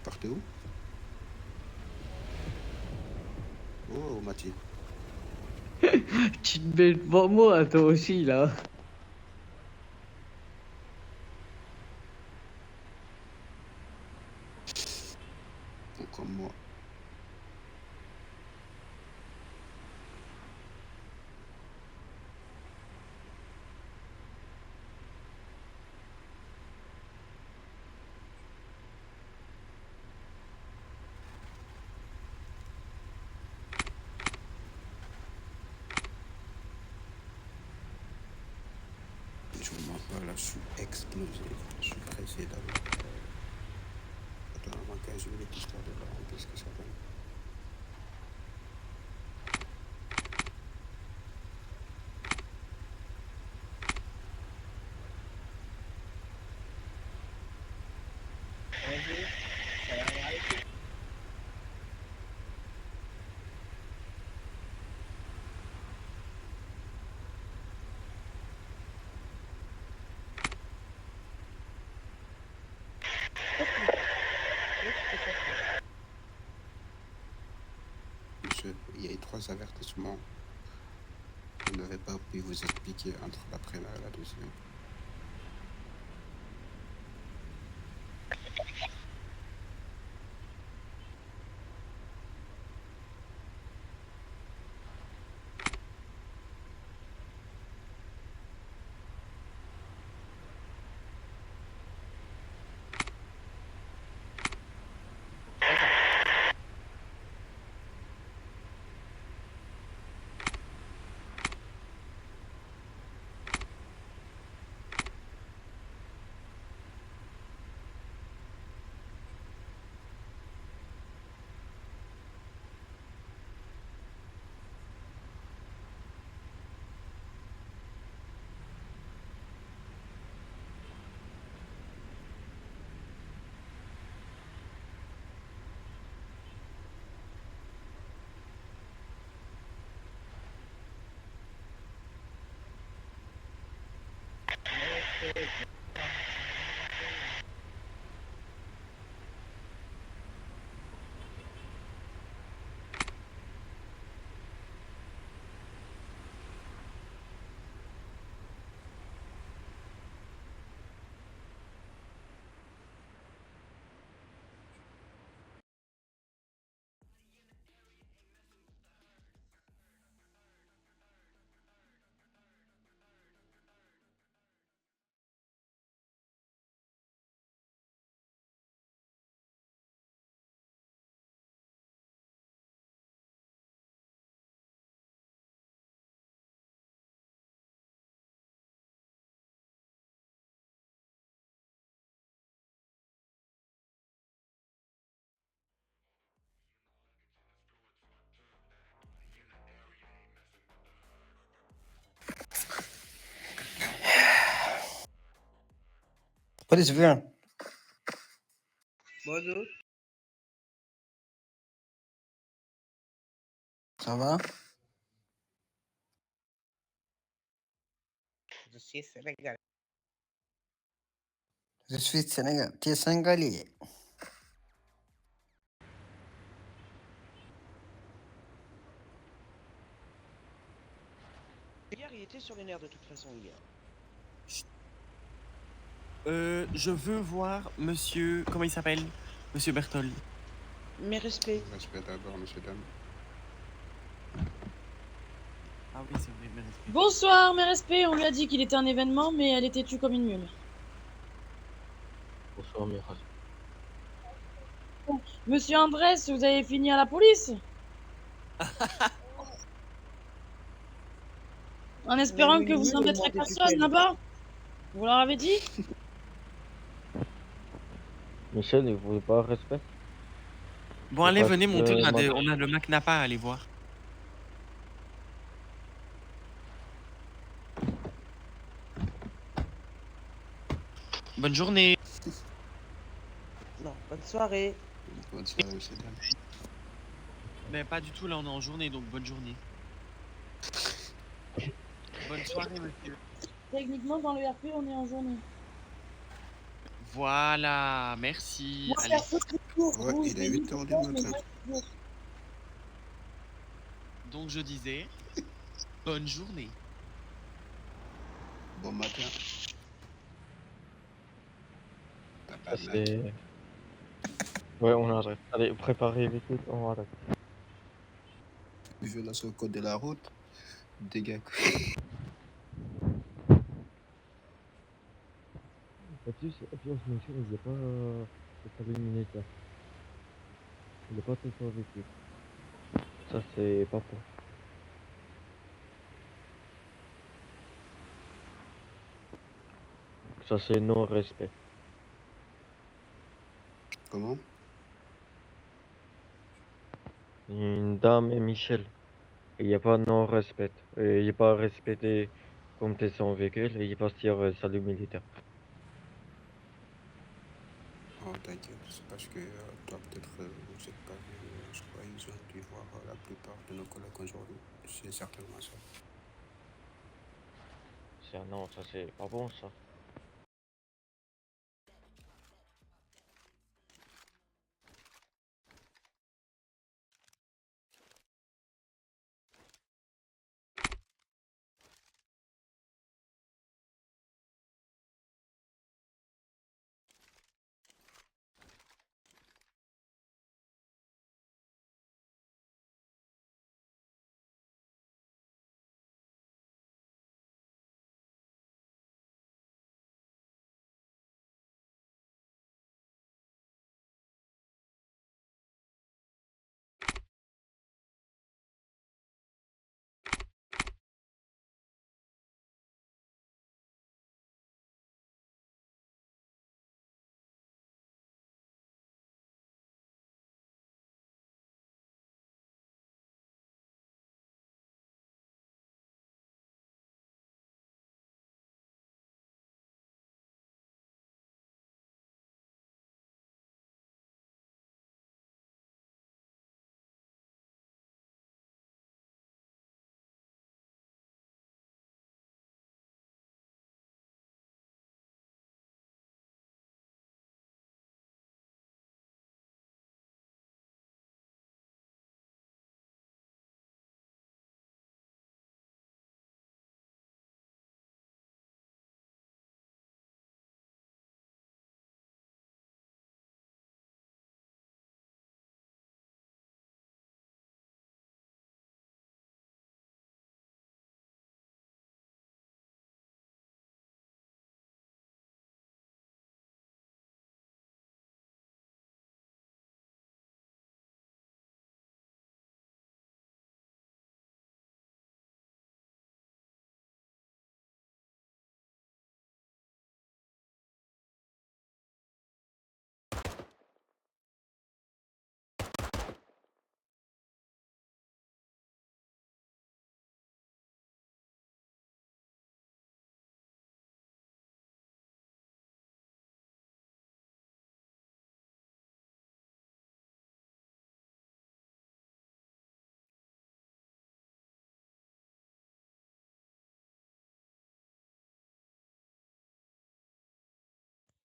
Partez où? Oh, Mathieu. Tu te mets devant moi, toi aussi, là. Bon, comme moi. Je vous mens pas, là, je suis explosé. Je suis pressé d'avoir. Attends, avant 15 minutes, histoire de voir un peu ce que ça donne. Monsieur, il y a eu 3 avertissements. Vous n'avez pas pu vous expliquer entre la première et la deuxième. Police, viens. Bonjour. Ça va? Je suis sénégalais. Je suis Sénégal. Tu es sénégalais. Hier, il était sur les nerfs de toute façon hier. Je veux voir monsieur... Comment il s'appelle? Monsieur Berthold. Mes respects. Respect d'abord, monsieur, dame. Ah oui, c'est vrai, mes respects. Bonsoir, mes respects. On lui a dit qu'il était un événement, mais elle était tue comme une mule. Bonsoir, mes respects. Monsieur Andrés, vous avez fini à la police? En espérant Oui, que vous oui, embêterez oui, personne là-bas? Vous leur avez dit? Michel, il voulait pas respect. Bon, allez, venez monter, on a le Mac Napa à aller voir. Bonne journée. Non, bonne soirée. Bonne soirée, monsieur, dame. Mais pas du tout, là, on est en journée, donc bonne journée. Bonne soirée, monsieur. Techniquement, dans le RP, on est en journée. Voilà, merci. Moi, Allez. perso, je cours. Ouais, Vous, il je est l'ai dit 8 heures du pourtant, mais matin. moi, je cours. Donc je disais, bonne journée. Bon matin. Papa Ça, Mac. c'est. Ouais, on arrête. Allez, préparez vite, vite, on arrête. Violation au code de la route. Dégâts. En plus, Michel, il est pas. C'est pas l'immunitaire. Il est pas tout le temps avec lui. Ça, c'est pas bon. Ça, c'est non-respect. Comment? Une dame et Michel. Il n'y a pas non-respect. Il n'est pas respecté comme t'es son véhicule et il va se dire salut militaire. Oh, t'inquiète, c'est parce que toi, peut-être, vous n'êtes pas vu. Je crois qu'ils ont dû voir la plupart de nos collègues aujourd'hui. C'est certainement ça. Non, ça c'est pas bon ça.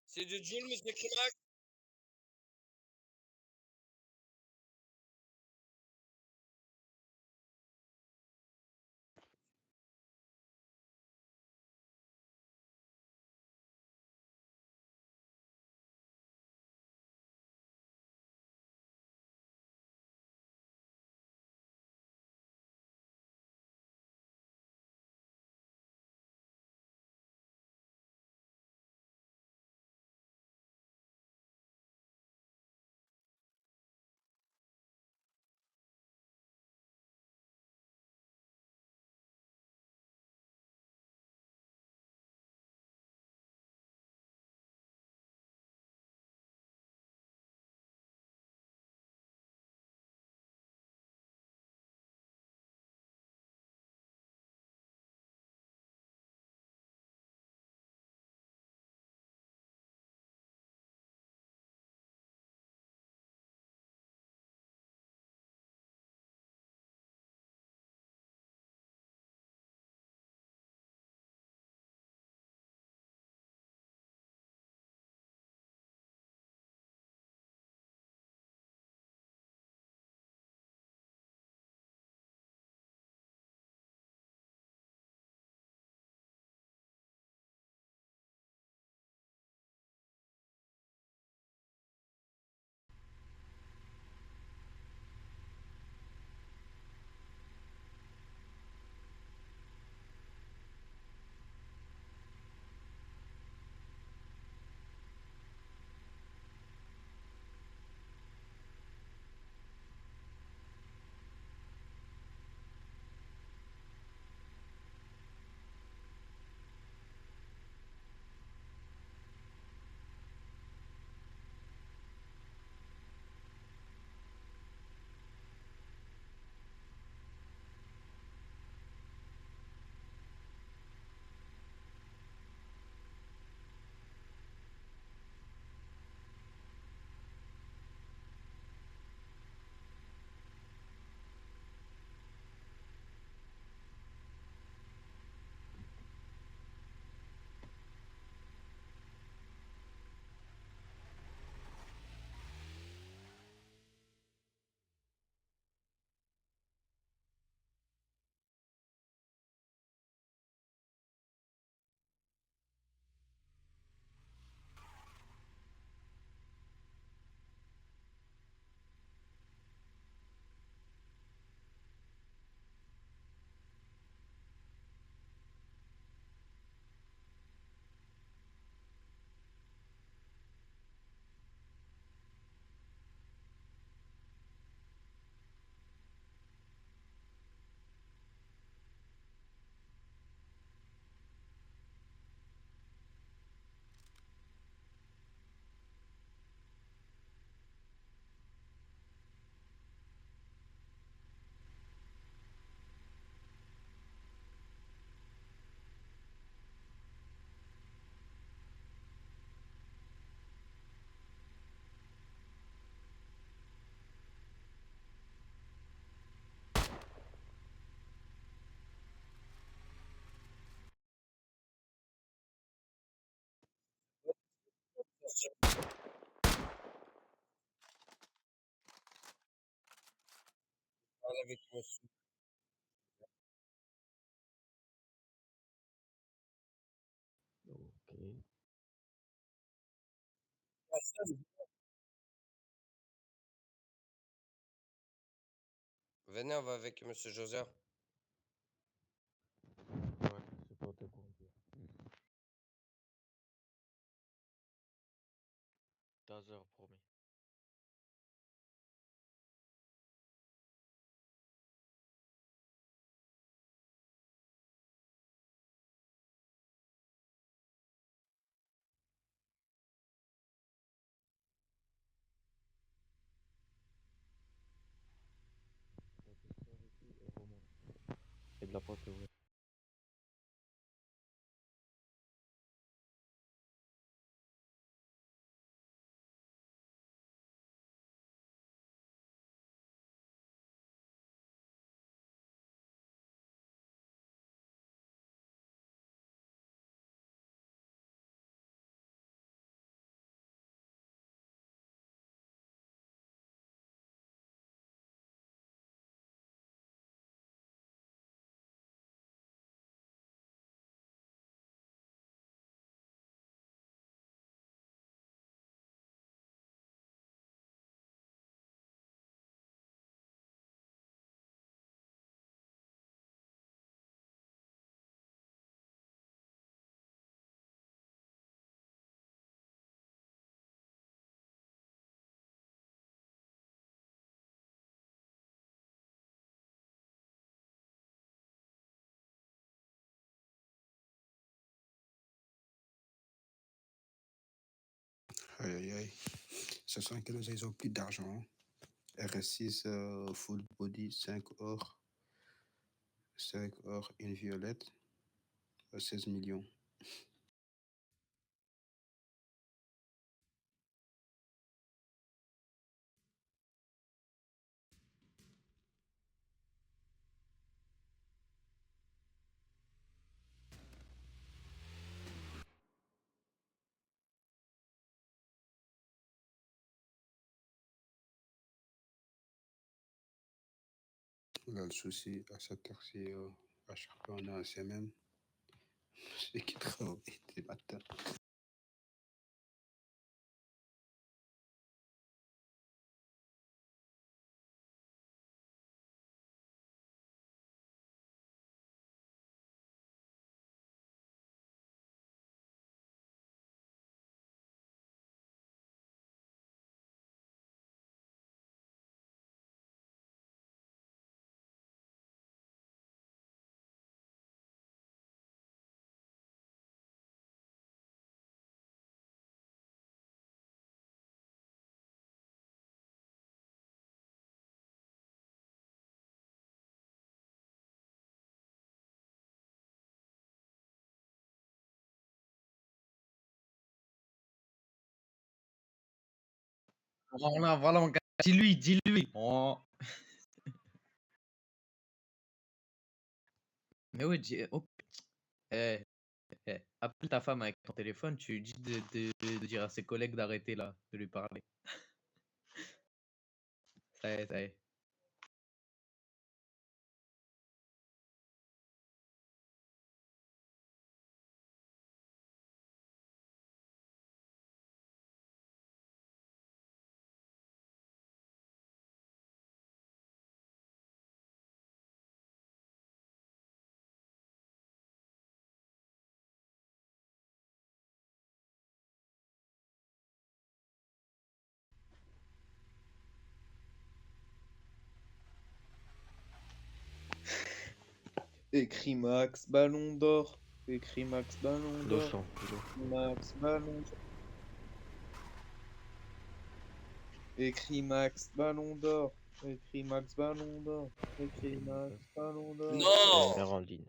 C'est de Jules, monsieur Crémac. parle avec monsieur. Ok. Venez, on va avec monsieur Joseph. Ouais, c'est pas te conduire. Taser, promis. La sécurité est remontée. Et de la porte est ouverte. Aïe, aïe, aïe. 75 ils ont plus d'argent. RS6 full body, 5 or. 5 or, une violette. 16 millions. Là, le souci, à cette heure-ci, à chaque fois, on a un semaine. C'est qui travaille des matins. Voilà, voilà, mon gars. Dis-lui, dis-lui. Oh. Mais oui, eh, appelle ta femme avec ton téléphone, tu lui dis de dire à ses collègues d'arrêter là, de lui parler. Ça y est, ça y est. Écrit Max Ballon d'Or. Écrit Max Ballon Le d'Or. son. Max Ballon d'Or. Écrit Max Ballon d'Or. Écrit Max Ballon d'Or. Écrit Max Ballon d'Or. C'est une Non! mère en ligne.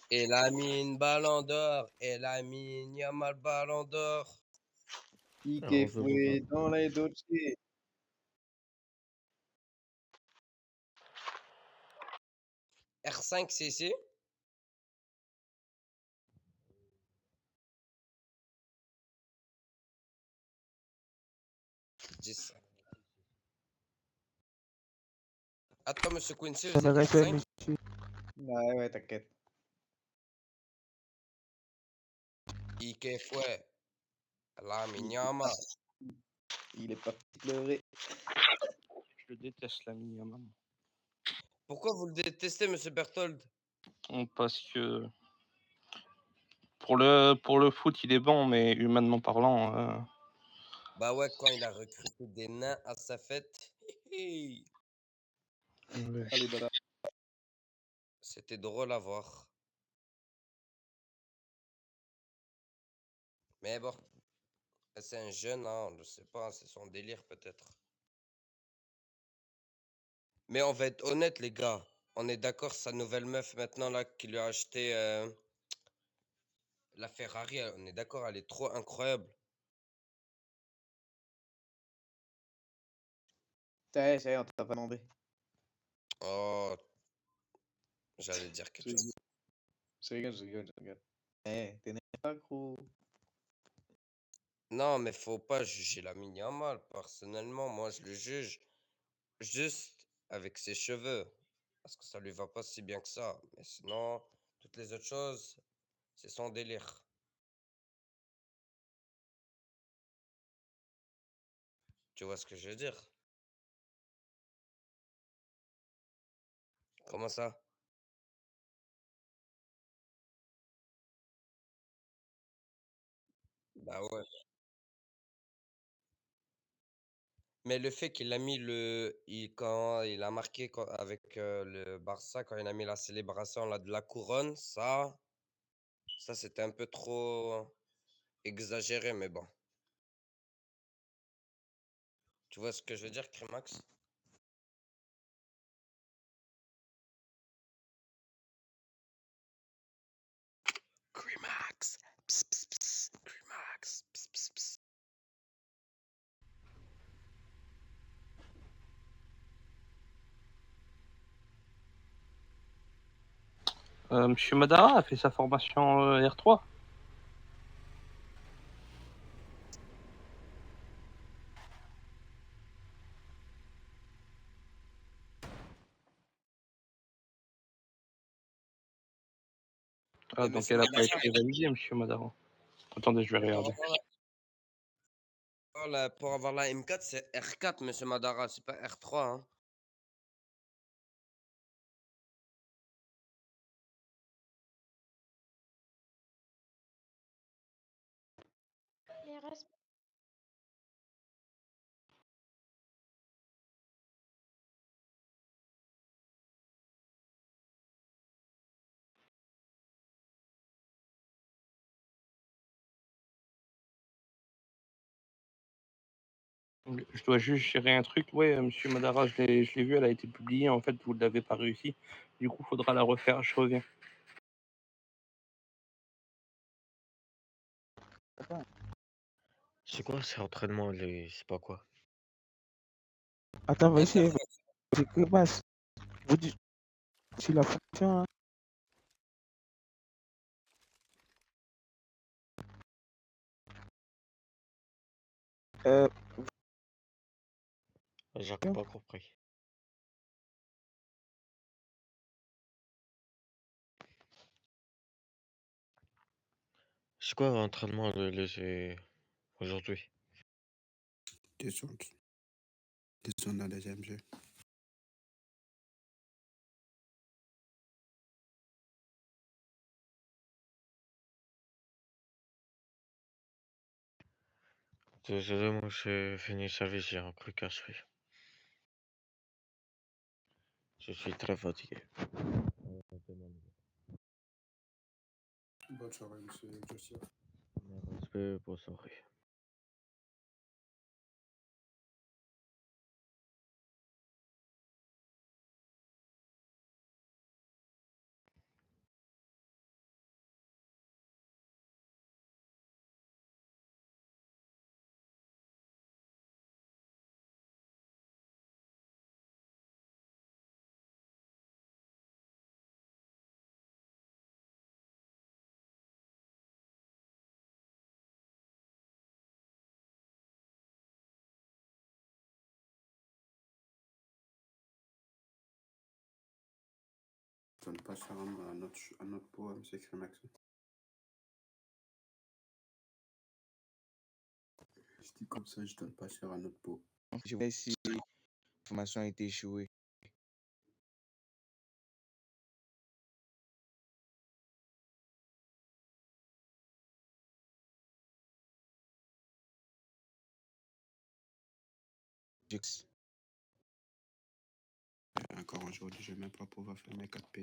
Elle a mis une ballon d'or. Elle a mis Yamal ballon d'or. Piqué Rose fouet dans les Dolce. R5 CC. 10. Attends, monsieur Quincy, Ça vous va êtes rester, 5? monsieur. Ouais, t'inquiète. Ike fue. La mignama. Il est parti pleurer. Je déteste la mini-maman. Pourquoi vous le détestez, monsieur Berthold? Parce que pour le foot, il est bon, mais humainement parlant, Bah ouais, quand il a recruté des nains à sa fête. Allez, voilà. C'était drôle à voir. Mais bon, c'est un jeune, hein, on ne sait pas, c'est son délire peut-être. Mais on va être honnête, les gars. On est d'accord, sa nouvelle meuf maintenant là qui lui a acheté la Ferrari, on est d'accord, elle est trop incroyable. Ça y est, on t'a pas demandé. Oh, j'allais dire quelque chose. Je rigole. Eh, t'énerve pas, gros. Non, mais faut pas juger la mini en mal. Personnellement, moi, je le juge juste avec ses cheveux. Parce que ça lui va pas si bien que ça. Mais sinon, toutes les autres choses, c'est son délire. Tu vois ce que je veux dire? Comment ça? Bah ouais. Mais le fait qu'il a mis quand il a marqué avec le Barça, quand il a mis la célébration là, de la couronne, ça c'était un peu trop exagéré, mais bon. Tu vois ce que je veux dire, Crimax? Crimax! Pss, pss, pss. Crimax! Pss, pss, pss. Monsieur Madara a fait sa formation R3. Ah, Mais donc monsieur elle a pas Madara, été validée, monsieur Madara. Attendez, je vais pour regarder. pour avoir la M4, c'est R4, monsieur Madara, c'est pas R3, hein. Les restes. Je dois juste gérer un truc. Ouais, monsieur Madara, je l'ai vu, elle a été publiée. En fait, vous ne l'avez pas réussi. Du coup, faudra la refaire. Je reviens. C'est quoi ces entraînements, les... c'est pas quoi? Attends, Mais monsieur, personne. c'est Grimace. Vous dites sur la fonction, hein. Euh, J'ai pas compris. C'est quoi l'entraînement aujourd'hui? Descente. Descente dans le deuxième jeu. Désolé, moi j'ai fini service, j'ai un truc à suivre. Je suis très fatigué. Bonne soirée, monsieur Josiah. Respect, bonne soirée. donne pas ça à notre pot, M. Crémax. Je dis comme ça, je donne pas cher à notre pot. Je vais si l'information a été échouée. Encore aujourd'hui, je vais même pas pouvoir faire mes 4 PA.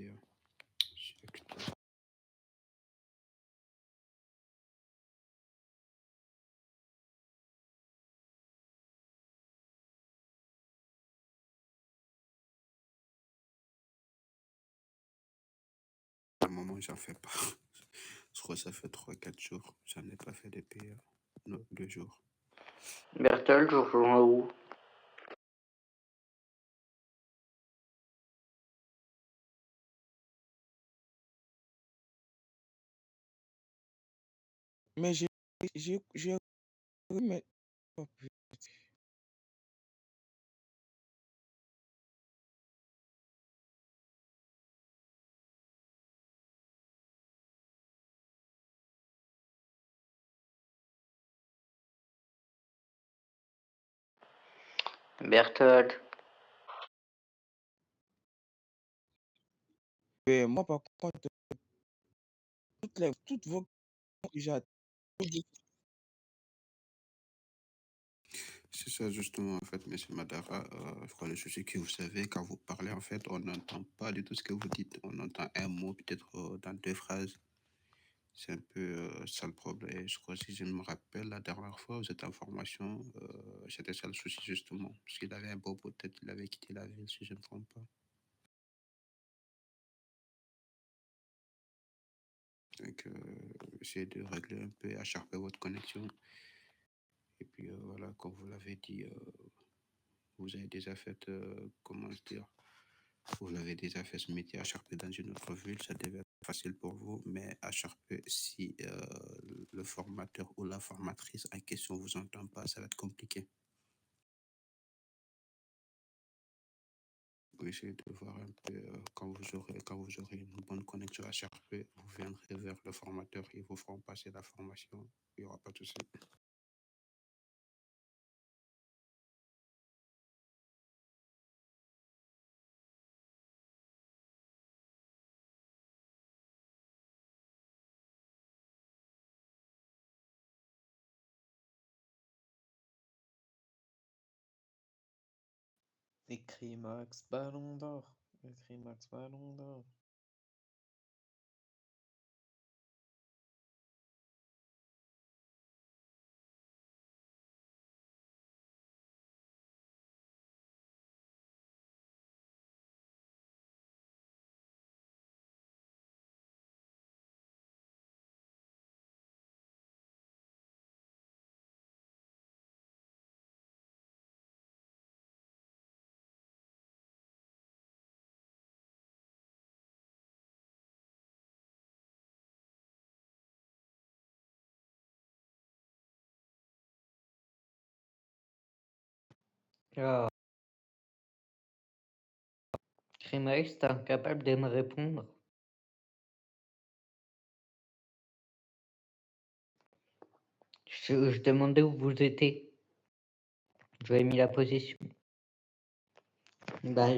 À un moment, j'en fais pas. Je crois que ça fait 3-4 jours. J'en ai pas fait des PA. Non, 2 jours. Berthold, je rejoins où? Mais j'ai mais oh, putain. Berthold. Mais moi, par contre, toutes vos déjà. C'est ça justement en fait, M. Madara. Je crois le souci que vous savez, quand vous parlez en fait, on n'entend pas du tout ce que vous dites. On entend un mot peut-être dans 2 phrases. C'est un peu ça le problème. Je crois, si je me rappelle, la dernière fois, vous êtes en formation, c'était ça le souci justement. Parce qu'il avait un beau peut-être, il avait quitté la ville, si je ne me trompe pas. Donc, essayez de régler un peu, acharper votre connexion. Et puis voilà, comme vous l'avez dit, vous avez déjà fait, comment dire, vous avez déjà fait ce métier à Charpé dans une autre ville, ça devait être facile pour vous, mais à Charpé, si le formateur ou la formatrice en question vous entend pas, ça va être compliqué. Vous essayez de voir un peu quand vous aurez une bonne connexion à Charpé, vous viendrez vers le formateur, ils vous feront passer la formation, il n'y aura pas de souci. Écrit Max Ballon d'Or. Écrit Max Ballon d'Or. Ah. Crémax, t'es incapable de me répondre. Je demandais où vous étiez. J'avais mis la position. Bah,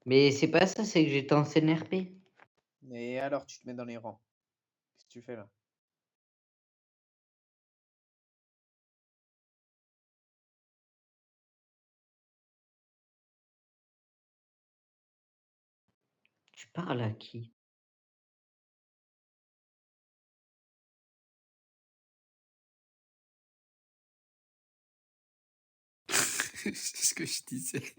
mais c'est pas ça, c'est que j'étais en CNRP. Et alors, tu te mets dans les rangs. Qu'est-ce que tu fais là? Tu parles à qui? C'est ce que je disais.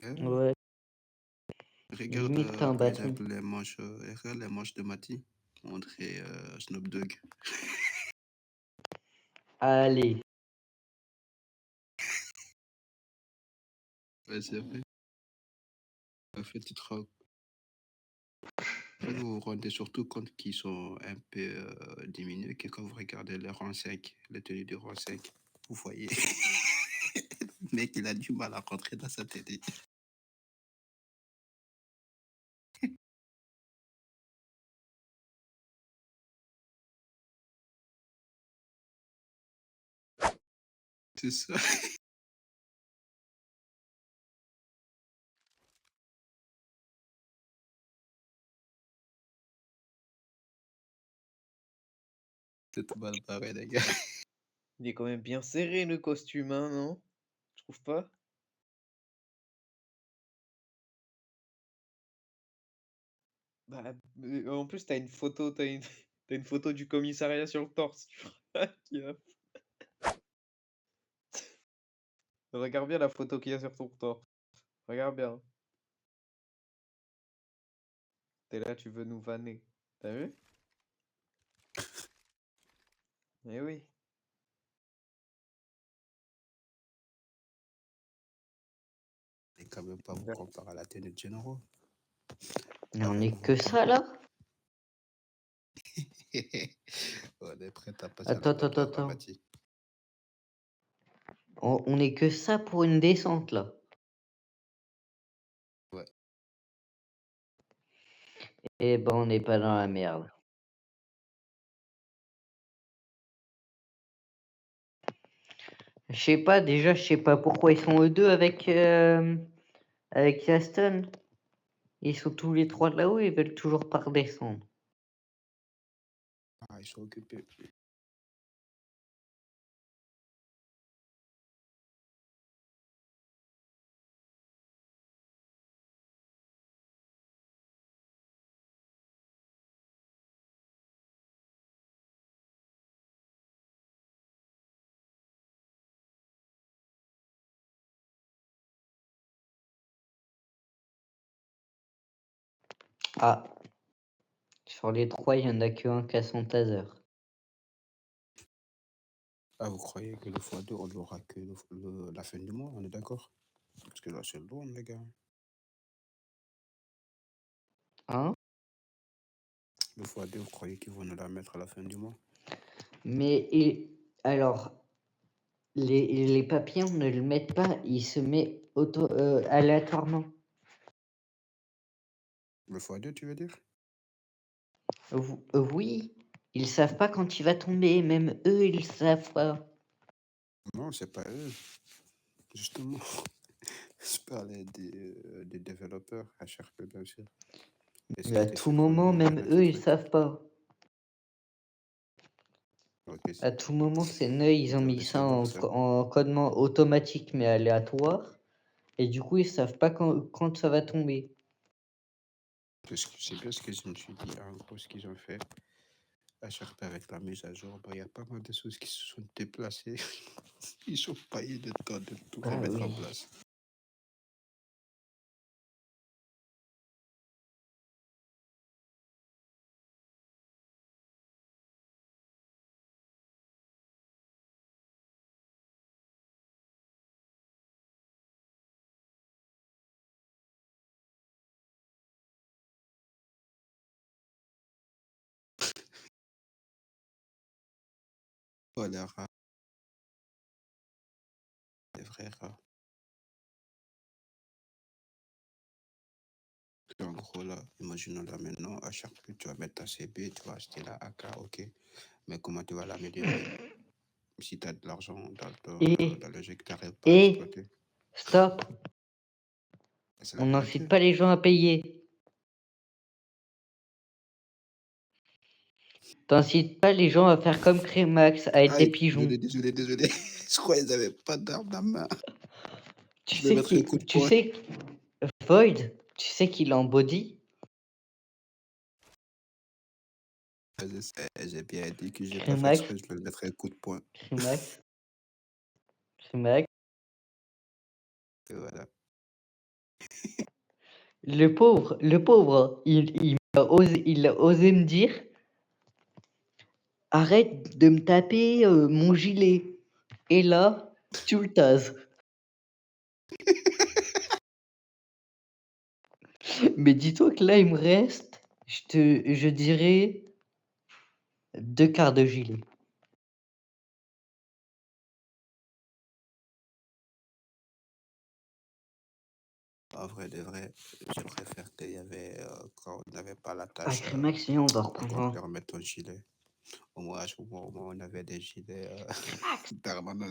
Ouais. Regarde, Limite, t'es un par bâton. exemple, regarde les manches de Mati. On dirait Snoop Dogg. Allez. Ouais, c'est vrai. En fait, tu te rends... Vous vous rendez surtout compte qu'ils sont un peu diminués que quand vous regardez le rang 5, le tenue du rang 5, vous voyez, le mec, il a du mal à rentrer dans sa tête. C'est ça. C'est mal barré, les gars. Il est quand même bien serré le costume, hein, non? Tu trouves pas? Bah, en plus, t'as une photo, t'as une photo du commissariat sur le torse. Tu vois, Regarde bien la photo qu'il y a sur ton torse. Regarde bien. T'es là, tu veux nous vanner. T'as vu? Eh oui. Et quand même pas vous comparer à la tenue de généraux. Mais on est que ça là? On est prêt à passer à Attends, la table de attends. Ramati. On est que ça pour une descente là. Ouais. Eh ben, on n'est pas dans la merde. Je sais pas, déjà, je sais pas pourquoi ils sont eux deux avec Aston. Ils sont tous les trois là-haut, ils veulent toujours pas redescendre. Ah, ils sont occupés. Ah, sur les trois, il y en a qu'un qui a son taser. Ah, vous croyez que le x2, on l'aura que la fin du mois, on est d'accord? Parce que là, c'est loin, les gars. Hein? Le x2, vous croyez qu'ils vont nous la mettre à la fin du mois? Mais alors, les papiers, on ne le met pas, il se met aléatoirement. Le x2, tu veux dire? Oui, ils savent pas quand il va tomber, même eux, ils savent pas. Non, c'est pas eux. Justement, je parlais des développeurs, HRP, bien sûr. Et ce Et qui à était tout sur moment, le même penalty eux, ils truc. savent pas. Ok, À tout moment, c'est neuil, ils ont doivent mis le ça savoir, ça. en codement automatique mais aléatoire. Et du coup, ils savent pas quand ça va tomber. C'est bien ce que je me suis dit. En gros, ce qu'ils ont fait, HRP avec la mise à jour, il y a pas mal de choses qui se sont déplacées. Ils ont pas eu le temps de tout Ah remettre en oui. place. Oh, les rats. Les vrais rats. Et en gros, là, imaginons là maintenant, HRP, tu vas mettre ta CB, tu vas acheter la AK, ok. Mais comment tu vas l'améliorer? Si tu as de l'argent dans le jeu que tu n'arrives pas à exploiter. Stop. C'est la On vérité. n'incite pas les gens à payer. T'incites pas les gens à faire comme Crémax, à être des pigeons. Désolé. Je croyais qu'ils n'avaient pas d'arme dans la main. Tu Je vais sais mettre un coup de poing. Void, tu sais qu'il est en body? Je sais, j'ai bien dit que j'ai pas fait Crémax. exprès, je vais le mettre un coup de poing. Crémax. Et voilà. Le pauvre, il a osé me dire arrête de me taper mon gilet. Et là, tu le tases. Mais dis-toi que là, il me reste Je dirais 2 quarts de gilet. En vrai de vrai, je préfère qu'il y avait, quand on n'avait pas la Ah, tâche, Crémax, sinon on va quand reprendre on un. devait remettre un gilet. À ce moment, au moins, on avait des gilets Crémax! permanents.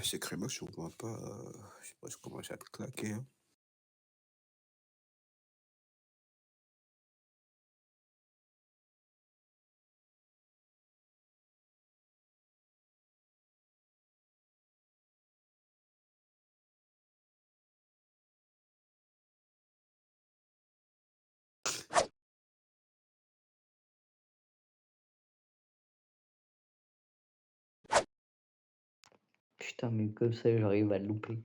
C'est Crémax, je comprends pas. Je sais pas, je commence à te claquer, hein. Putain, mais comme ça, j'arrive à le louper.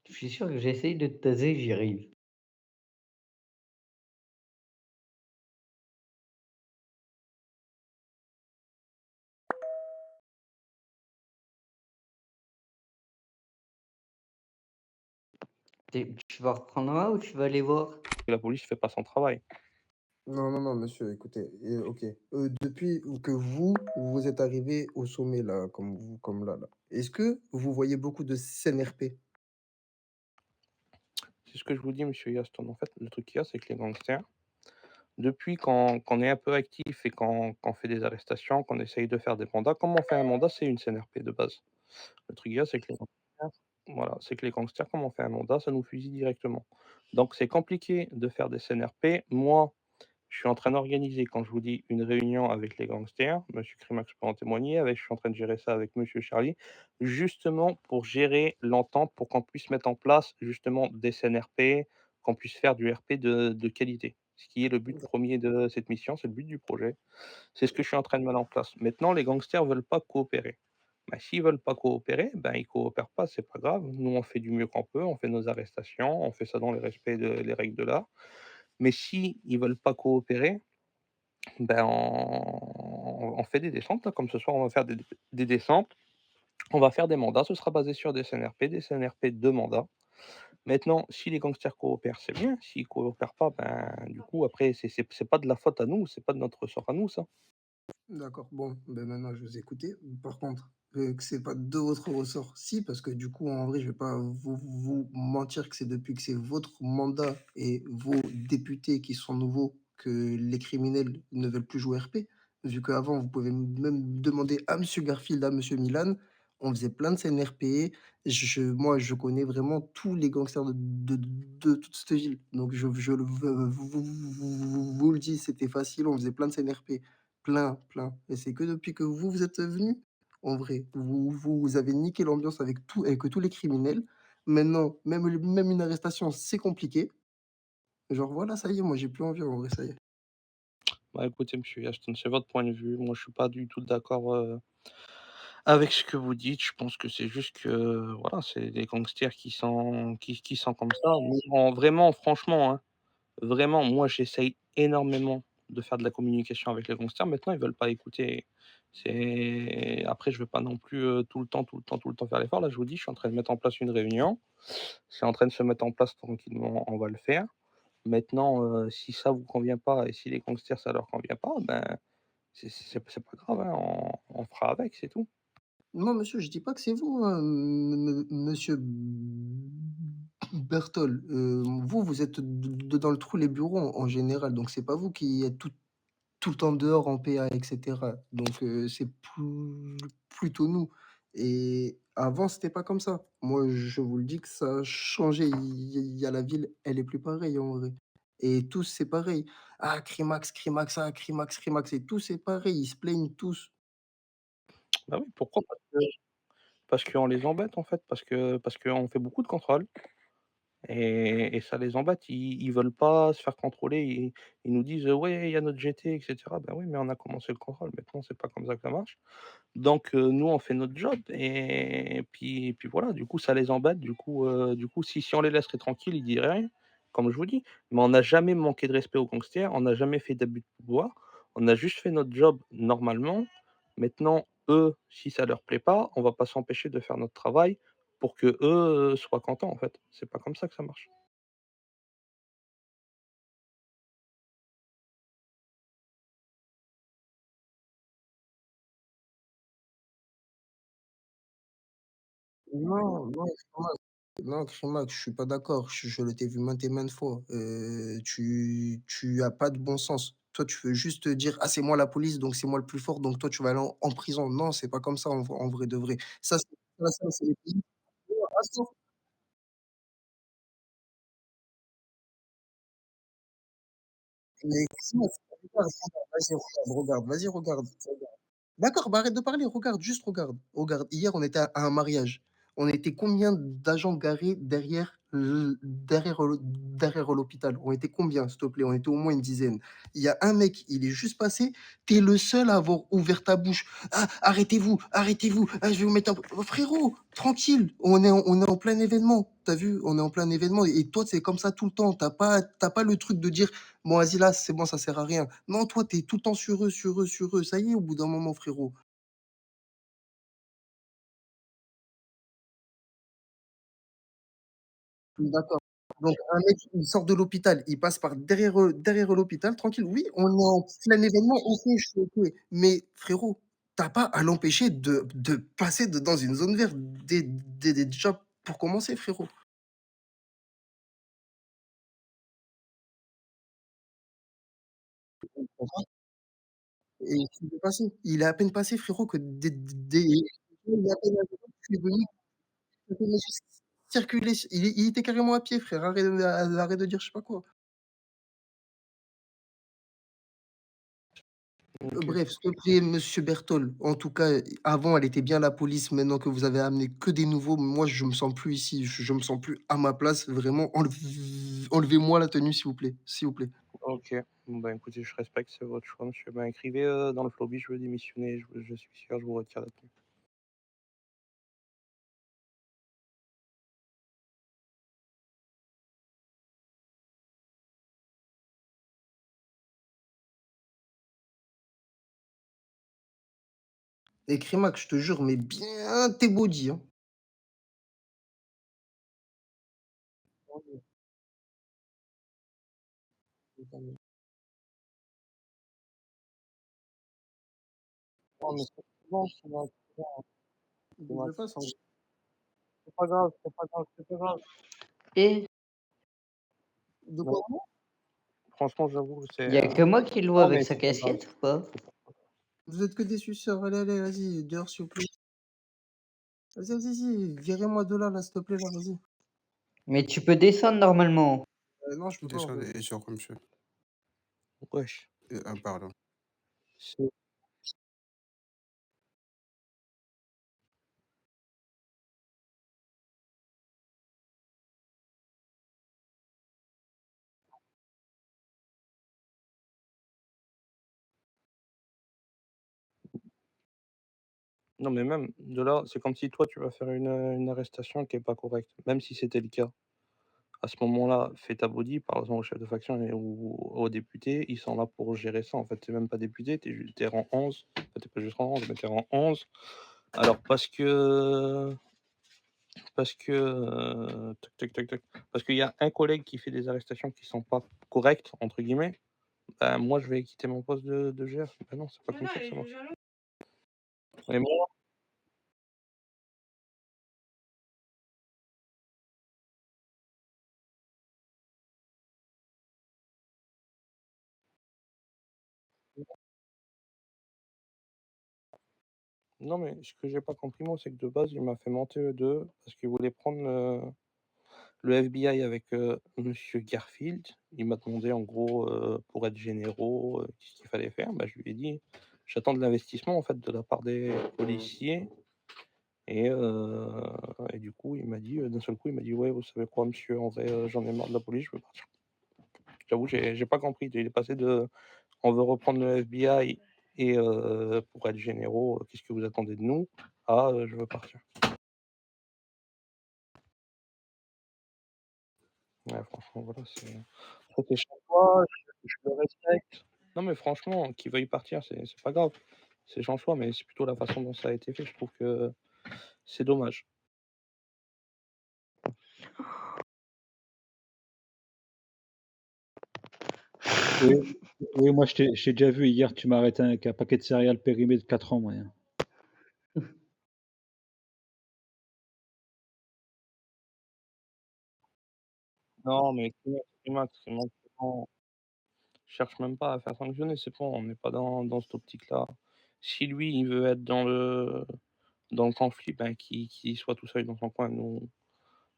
Je suis sûr que j'essaye de te taser, j'y arrive. Tu vas reprendre un ou tu vas aller voir? La police fait pas son travail. Non, non, non, monsieur, écoutez, ok. Depuis que vous êtes arrivé au sommet, là, comme là, est-ce que vous voyez beaucoup de CNRP? C'est ce que je vous dis, monsieur Yaston. En fait, le truc qu'il y a, c'est que les gangsters, depuis qu'on est un peu actif et qu'on fait des arrestations, qu'on essaye de faire des mandats, comment on fait un mandat? C'est une CNRP de base. Le truc qu'il y a, c'est que les gangsters, voilà, c'est que les gangsters, comme on fait un mandat, ça nous fusille directement. Donc c'est compliqué de faire des CNRP. Moi, je suis en train d'organiser, quand je vous dis une réunion avec les gangsters, monsieur Crimax peut en témoigner, je suis en train de gérer ça avec monsieur Charlie, justement pour gérer l'entente, pour qu'on puisse mettre en place justement des CNRP, qu'on puisse faire du RP de qualité. Ce qui est le but premier de cette mission, c'est le but du projet. C'est ce que je suis en train de mettre en place. Maintenant, les gangsters veulent pas coopérer. Bah, s'ils veulent pas coopérer, ben, ils coopèrent pas, c'est pas grave. Nous, on fait du mieux qu'on peut, on fait nos arrestations, on fait ça dans le respect des règles de l'art. Mais si ils veulent pas coopérer, ben, on fait des descentes, là, comme ce soir, on va faire des descentes, on va faire des mandats, ce sera basé sur des CNRP de mandats. Maintenant, si les gangsters coopèrent, c'est bien. S'ils coopèrent pas, ben, du coup, après, c'est pas de la faute à nous, c'est pas de notre ressort à nous, ça. D'accord, bon, ben maintenant je vous ai écouté. Par contre, que c'est pas de votre ressort, si, parce que du coup, en vrai, je vais pas vous mentir que c'est depuis que c'est votre mandat et vos députés qui sont nouveaux que les criminels ne veulent plus jouer RP. Vu qu'avant, vous pouvez même demander à Monsieur Garfield, à Monsieur Milan, on faisait plein de scènes RP. Moi, je connais vraiment tous les gangsters de toute cette ville. Donc, vous le dis, c'était facile, on faisait plein de scènes RP. Plein, plein. Et c'est que depuis que vous êtes venus, en vrai, vous avez niqué l'ambiance avec tous les criminels. Maintenant, même une arrestation, c'est compliqué. Genre voilà, ça y est, moi j'ai plus envie en vrai, ça y est. Bah, écoutez, monsieur Aston, c'est votre point de vue. Moi, je suis pas du tout d'accord, avec ce que vous dites. Je pense que c'est juste que, voilà, c'est des gangsters qui sont comme ça. Mais vraiment, franchement, hein, vraiment, moi, j'essaye énormément de faire de la communication avec les gangsters. Maintenant, ils veulent pas écouter. Après, je vais pas non plus, tout le temps faire l'effort. Là, je vous dis, je suis en train de mettre en place une réunion. C'est en train de se mettre en place tranquillement, on va le faire. Maintenant, si ça vous convient pas et si les gangsters, ça leur convient pas, ben, c'est pas grave, hein, on fera avec, c'est tout. Non, monsieur, je dis pas que c'est vous, hein, monsieur Berthold. Vous êtes dans le trou les bureaux en général, donc c'est pas vous qui êtes tout le temps dehors en PA, et cetera. Donc c'est plutôt nous. Et avant, c'était pas comme ça. Moi, je vous le dis que ça a changé. Il y a la ville, elle est plus pareille en vrai. Et tous, c'est pareil. Ah, Crimax, Crimax, ah, Crimax, Crimax. Et tous, c'est pareil. Ils se plaignent tous. Bah oui, pourquoi? Parce qu'on les embête, en fait, parce qu'on fait beaucoup de contrôles et ça les embête. Ils veulent pas se faire contrôler. Ils nous disent: «Ouais, il y a notre GT» et cetera. Bah oui, mais on a commencé le contrôle. Maintenant, c'est pas comme ça que ça marche. Donc nous, on fait notre job et puis voilà, du coup, ça les embête. Du coup, si on les laisserait tranquilles, ils diraient rien. comme je vous dis, mais on n'a jamais manqué de respect aux gangsters, on n'a jamais fait d'abus de pouvoir, on a juste fait notre job normalement. Maintenant, eux, si ça leur plaît pas, on va pas s'empêcher de faire notre travail pour qu'eux, soient contents, en fait. C'est pas comme ça que ça marche. Non, non, Krimax, non, Krimax, je suis pas d'accord. Je t'ai vu maintes et maintes fois. Tu as pas de bon sens. Toi, tu veux juste te dire: «Ah, c'est moi la police, donc c'est moi le plus fort, donc toi, tu vas aller en prison». Non, c'est pas comme ça en vrai de vrai. Ça, c'est les pays. Attends, mais Krimax, regarde, vas-y, regarde. D'accord, bah, arrête de parler, regarde, juste regarde. Regarde, hier, on était à un mariage. On était combien d'agents garés derrière l'hôpital? On était combien, s'il te plaît? On était au moins une dizaine. Il y a un mec, il est juste passé, tu es le seul à avoir ouvert ta bouche. «Ah, arrêtez-vous, arrêtez-vous, ah, je vais vous mettre un oh, frérot, tranquille, on est en plein événement, tu as vu? On est en plein événement et toi, c'est comme ça tout le temps. Tu as pas le truc de dire: «Bon, vas-y, là, c'est bon, ça sert à rien». Non, toi, tu es tout le temps sur eux, sur eux, sur eux. Ça y est, au bout d'un moment, frérot. D'accord. Donc un mec, il sort de l'hôpital, il passe par derrière l'hôpital, tranquille. Oui, on est en plein événement, OK, je suis OK. Mais frérot, tu as pas à l'empêcher de passer dans une zone verte déjà pour commencer, frérot. Et il est passé. Il est à peine passé, frérot, que des il est à peine arrivé, tu es venu, tu fais juste circuler. Il était carrément à pied, frère. Arrête de dire je sais pas quoi. OK. Bref, s'il te plaît, monsieur Berthold, en tout cas, avant, elle était bien la police. Maintenant que vous avez amené que des nouveaux, moi, je me sens plus ici. Je me sens plus à ma place. Vraiment, enlevez-moi la tenue, s'il vous plaît. S'il vous plaît. OK. Bon, ben, écoutez, je respecte, c'est votre choix, monsieur. Ben, écrivez, dans le lobby, je veux démissionner, je suis sûr, je vous retire la tenue. Et Crémac, je te jure, mais bien tes body, hein. Non, mais c'est bon, c'est Je bon, vais pas changer. c'est pas grave, c'est pas grave, c'est pas grave. Et De Non, quoi? franchement, j'avoue, il c'est, y a que moi qui le vois non, avec mais sa c'est pas grave. casquette ou pas? Vous êtes que des suceurs. Allez, allez, vas-y, dehors, s'il vous plaît. Vas-y, vas-y, vas-y. Virez-moi de là, s'il te plaît, là, vas-y. Mais tu peux descendre normalement. Non, je peux pas, en fait. Descendez, sur monsieur. Wesh. Pardon. C'est non, mais même de là, c'est comme si toi, tu vas faire une arrestation qui est pas correcte, même si c'était le cas. À ce moment-là, fais ta body, parle-en au chef de faction et aux députés, ils sont là pour gérer ça. En fait, tu même pas député, tu es rang 11. Enfin, tu pas juste rang 11, mais tu es rang 11. Alors tac, tac, tac, tac, parce qu'il y a un collègue qui fait des arrestations qui sont pas «correctes» entre guillemets, bah, moi je vais quitter mon poste de GF. Bah, non, c'est pas comme ça que ça marche. Et moi non, mais ce que j'ai pas compris moi, c'est que de base, il m'a fait monter E2 parce qu'il voulait prendre le FBI avec, monsieur Garfield. Il m'a demandé en gros, pour être généraux, qu'est-ce qu'il fallait faire? Bah, je lui ai dit: «J'attends de l'investissement en fait de la part des policiers». Et du coup, il m'a dit, d'un seul coup, il m'a dit: «Ouais, vous savez quoi monsieur, en vrai, j'en ai marre de la police, je veux partir». J'avoue, j'ai pas compris. Il est passé de: «On veut reprendre le FBI et pour être généraux, qu'est-ce que vous attendez de nous?» à «Je veux partir». Ouais, franchement, voilà, c'est chez toi, je le respecte. Non, mais franchement, qu'il veuille partir, c'est pas grave. C'est son choix, mais c'est plutôt la façon dont ça a été fait, je trouve que c'est dommage. Oui, oui, moi je t'ai déjà vu hier, tu m'as arrêté avec un paquet de céréales périmé de 4 ans, moi, hein. Non, mais Clément, cherche même pas à faire sanctionner, c'est bon, on n'est pas dans cette optique-là. Si lui, il veut être dans le conflit, ben, qu'il soit tout seul dans son coin. Nous,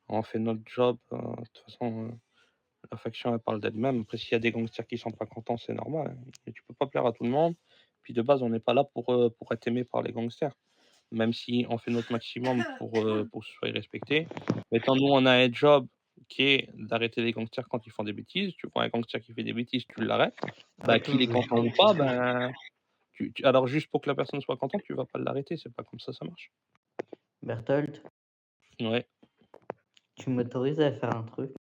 on fait notre job. De toute façon, la faction, elle parle d'elle-même. Après, s'il y a des gangsters qui sont pas contents, c'est normal, hein. Mais tu peux pas plaire à tout le monde. Puis de base, on n'est pas là pour être aimé par les gangsters. Même si on fait notre maximum pour que ce soit respecté. Mais étant nous, on a un job qui est d'arrêter les gangsters quand ils font des bêtises. Tu vois un gangster qui fait des bêtises, tu l'arrêtes. Bah, qu'il est content ou pas, ben, alors juste pour que la personne soit contente, tu vas pas l'arrêter. C'est pas comme ça marche. Berthold, Ouais. tu m'autorises à faire un truc?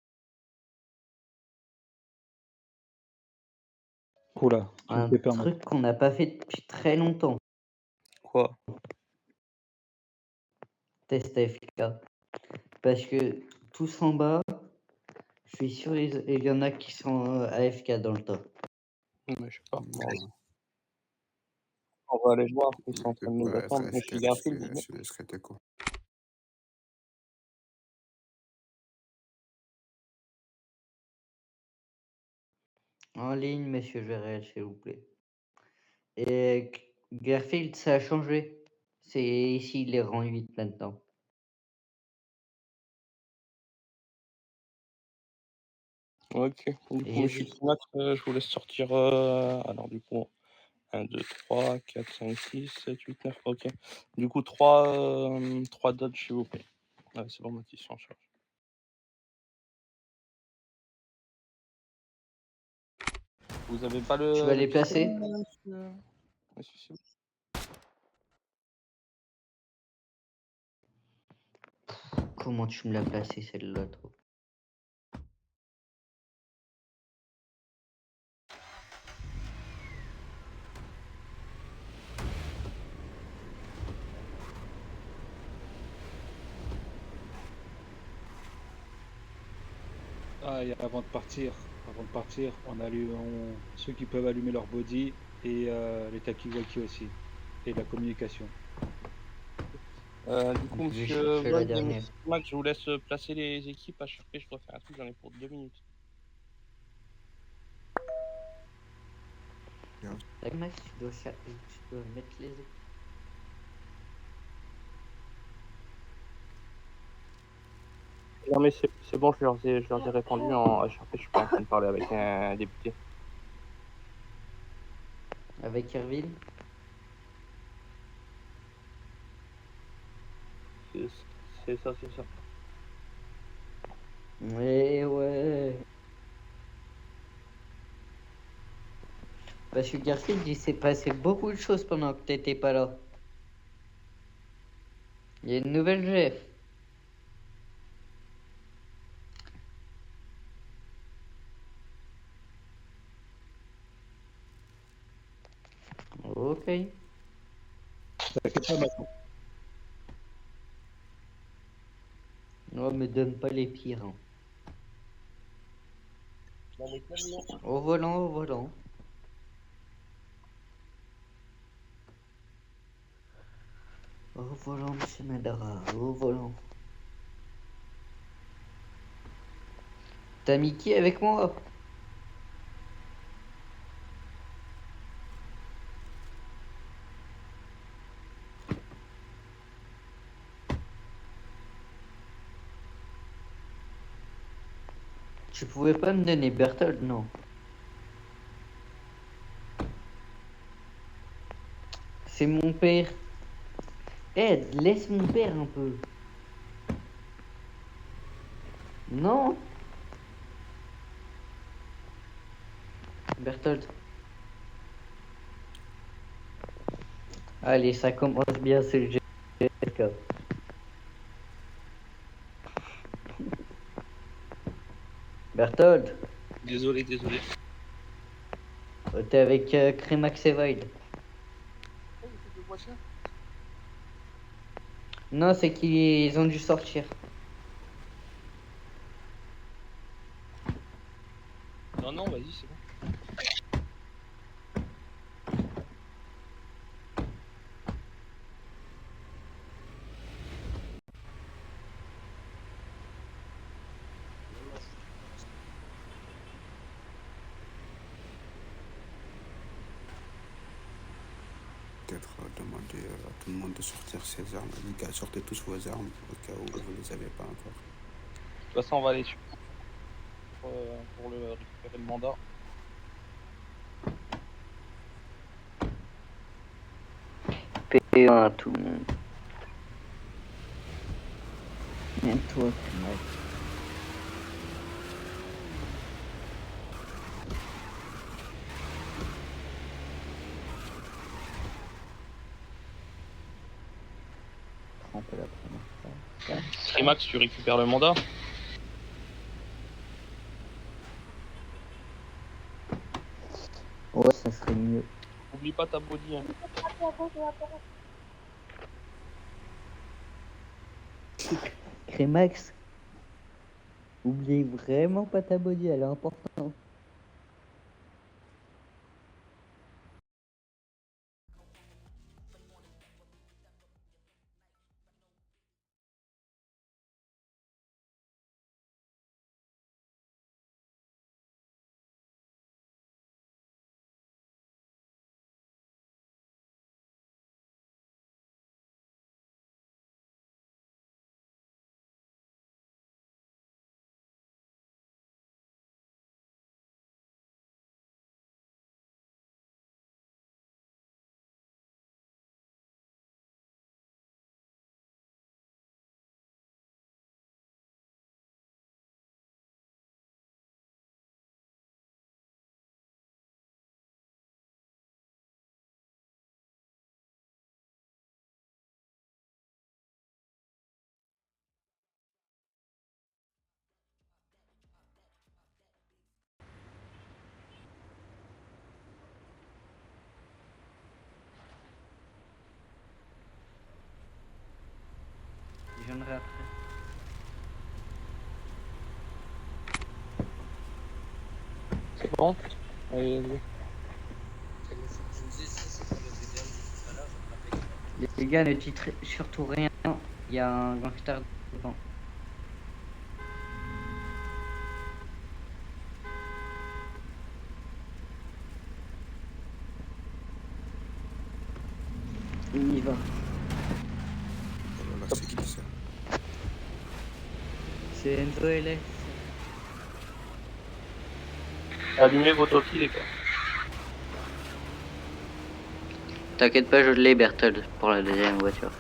Oula, tu me Un fais peur, mec. truc qu'on n'a pas fait depuis très longtemps. Quoi? Test AFK. Parce que tous en bas, je suis sûr il y en a qui sont AFK dans le top. Mais je sais pas. Bon, On va aller voir. Ils sont en on peut train de nous pas être attendre. AFK Monsieur sur Garfield, dis-moi. sur les Screteco. En ligne, monsieur Gérel, s'il vous plaît. Et Garfield, ça a changé. C'est ici les rangs 8 maintenant. Ok. Du coup, J'ai monsieur vu. Kimax, je vous laisse sortir. Alors, du coup, 1, 2, 3, 4, 5, 6, 7, 8, 9. Ok. Du coup, 3 dodge, s'il vous plaît. Ouais, c'est bon, Mathis, en charge. Vous avez pas Tu vas le les placer? pistolet, monsieur? Ouais, si, si. Comment tu me l'as placé celle-là, toi? Ah, et avant de partir, ceux qui peuvent allumer leur body et les talkie-walkie aussi. Et la communication. Du coup, Je vais monsieur chercher la Void et dernière. monsieur Kimax, je vous laisse placer les équipes. HRP, je dois faire un truc, j'en ai pour 2 minutes. Max, tu dois mettre les... Non, mais c'est bon, je leur ai répondu en HRP, je suis pas en train de parler avec un député. Avec Erville? C'est ça. Ouais. Parce que Garfield, il s'est passé beaucoup de choses pendant que t'étais pas là. Il y a une nouvelle GF. Ok. T'inquiète pas, maintenant. Non, me donne pas les pires. Hein. Au volant. Au volant, monsieur Madara, au volant. T'as mis qui avec moi? Tu pouvais pas me donner Berthold, non? C'est mon père. Ed, laisse mon père un peu. Non? Berthold. Allez, ça commence bien, c'est le GFK. Berthold, Désolé. t'es avec Crémax et Void. Non, c'est qu'ils ont dû sortir. Non, vas-y, c'est bon. Peut-être demander à tout le monde de sortir ses armes. Les gars, sortez tous vos armes au cas où vous les avez pas encore. De toute façon, on va aller sur pour récupérer le mandat. P1 à tout le monde. Même toi, Crémax. Trempe la première fois. Trimax, tu récupères le mandat. Ouais, ça serait mieux. Oublie pas ta body. Hein. Crémax, oublie vraiment pas ta body, elle est importante. Je viendrai après. C'est bon. Allez. Les gars, ne dites surtout rien, il y a un gangster devant. On y va. Oh là là, c'est qui ça? C'est Enzo LS. Allumez vos toki, les gars. T'inquiète pas, je l'ai, Berthold, pour la deuxième voiture.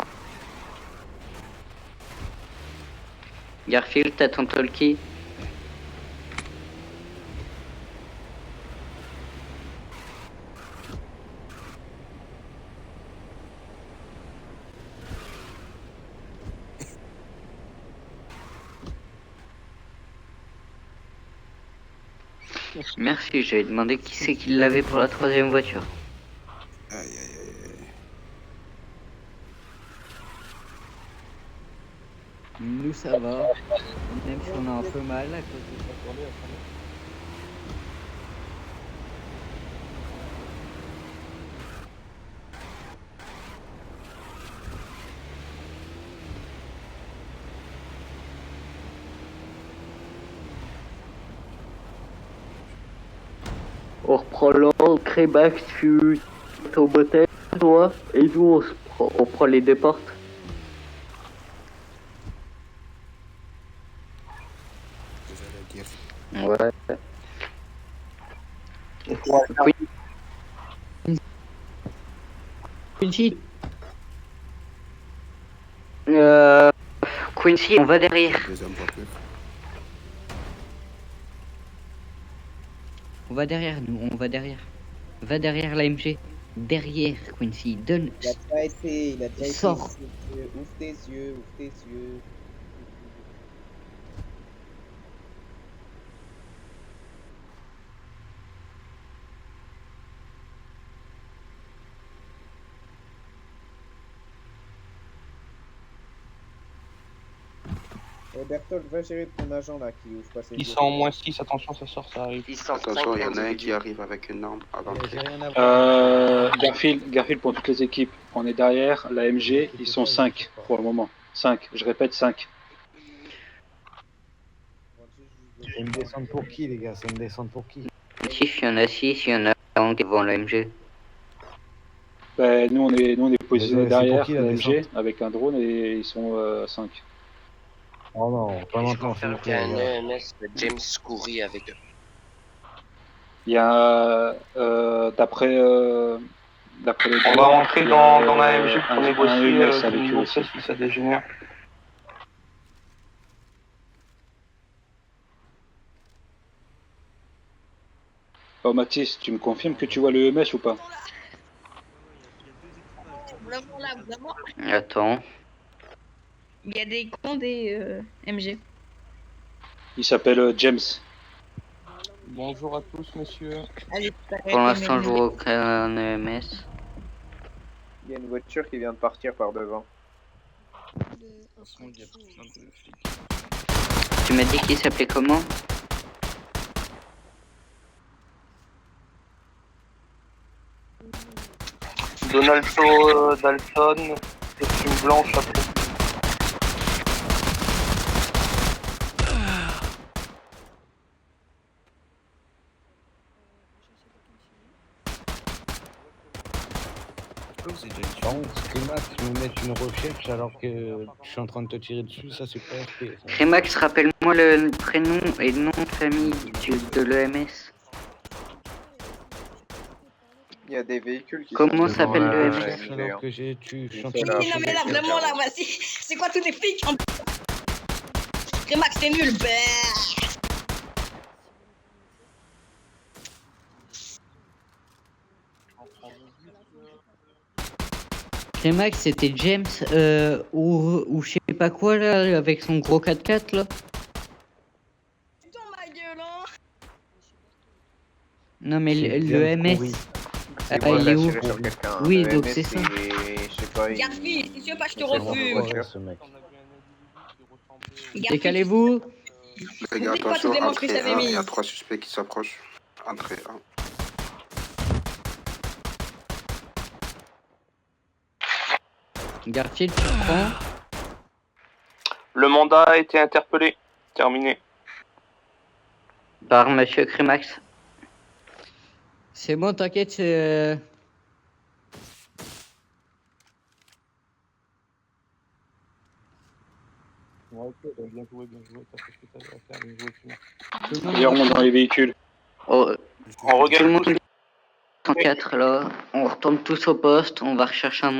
Garfield, t'as ton talkie? Merci, j'avais demandé qui c'est qui l'avait pour la troisième voiture. Aïe, aïe, aïe. Nous ça va, même si on a un peu mal à cause de ça. On reprend l'ordre, Crémax, tu es au motel, toi, et nous on prend les deux portes. Ouais. Quincy. Quincy, on va derrière. On va derrière, nous, on va derrière. Va derrière l'AMG. Derrière, Quincy. Donne. Il a déjà été, il a déjà Sors. été. Ouvre tes yeux, ouvre tes yeux. Berthold, va gérer ton agent là qui ouvre pas ses Ils yeux. sont en moins 6, attention, ça sort, ça arrive. Attention, il y en a un qui arrive avec une arme à l'entrée. Garfield pour toutes les équipes. On est derrière la MG, ils sont 5 pour le moment. 5, je répète 5. C'est une descente pour qui, les gars? C'est une descente pour qui? Si, il y en a 6, il y en a un qui vend la MG. Ben, nous on est positionnés c'est pour derrière qui, la la MG descente? avec un drone et ils sont 5. Oh non, pas maintenant, s'il vous qu'il y a plaît. un les gars. EMS de James Coury avec eux. Il y a d'après les On va drones, rentrer il y a, dans la MG pour un négocier EMS du avec eux niveau aussi. 16 si ça dégénère. Oh Mathis, tu me confirmes que tu vois le EMS ou pas? Vraiment là, vraiment. Attends. Il y a des cons des MG. Il s'appelle James. Bonjour à tous, messieurs. Allez, Pour l'instant, je vois aucun EMS. Il y a une voiture qui vient de partir par devant. Tu m'as dit qu'il s'appelait comment? Donaldo Dalton, costume blanc, chapeau. Par contre, Scrimax me met une recherche alors que je suis en train de te tirer dessus, ça c'est pas RP. ça. Crémax, rappelle-moi le prénom et le nom de famille de l'EMS. Il y a des véhicules qui Comment sont s'appelle devant le la MS? MG, Alors hein. que j'ai tué, je suis en C'est train de là, Non mais là, c'est vraiment là, clair. vas-y. C'est quoi tous les flics en... Crémax, t'es nul. Bah. Crémax, c'était James ou je sais pas quoi là, avec son gros 4x4 là. Dans ma gueule, hein. Non mais C'est le James MS, Coury. C'est ah, moi il qui est ai où? tiré sur quelqu'un. Oui, Le donc MS, c'est ça. je sais pas, Garfi, si tu veux pas, je te il s'est refume. voiture. ce mec. Garfi, Décalez-vous. Les gars, N'oublie pas attention, toutes les manches que je entrée t'avais 1, il y a mises. 3 suspects qui s'approchent. Entrée 1. Garfield, tu prends. Le mandat a été interpellé. Terminé. Par Monsieur Crémax. C'est bon, t'inquiète, c'est... Ouais, ok, bien joué, t'as fait ce que t'avais à faire, bien joué, Simon. D'ailleurs, on est dans les véhicules. Oh, On regarde tout le monde 104 là, on retombe tous au poste, on va rechercher un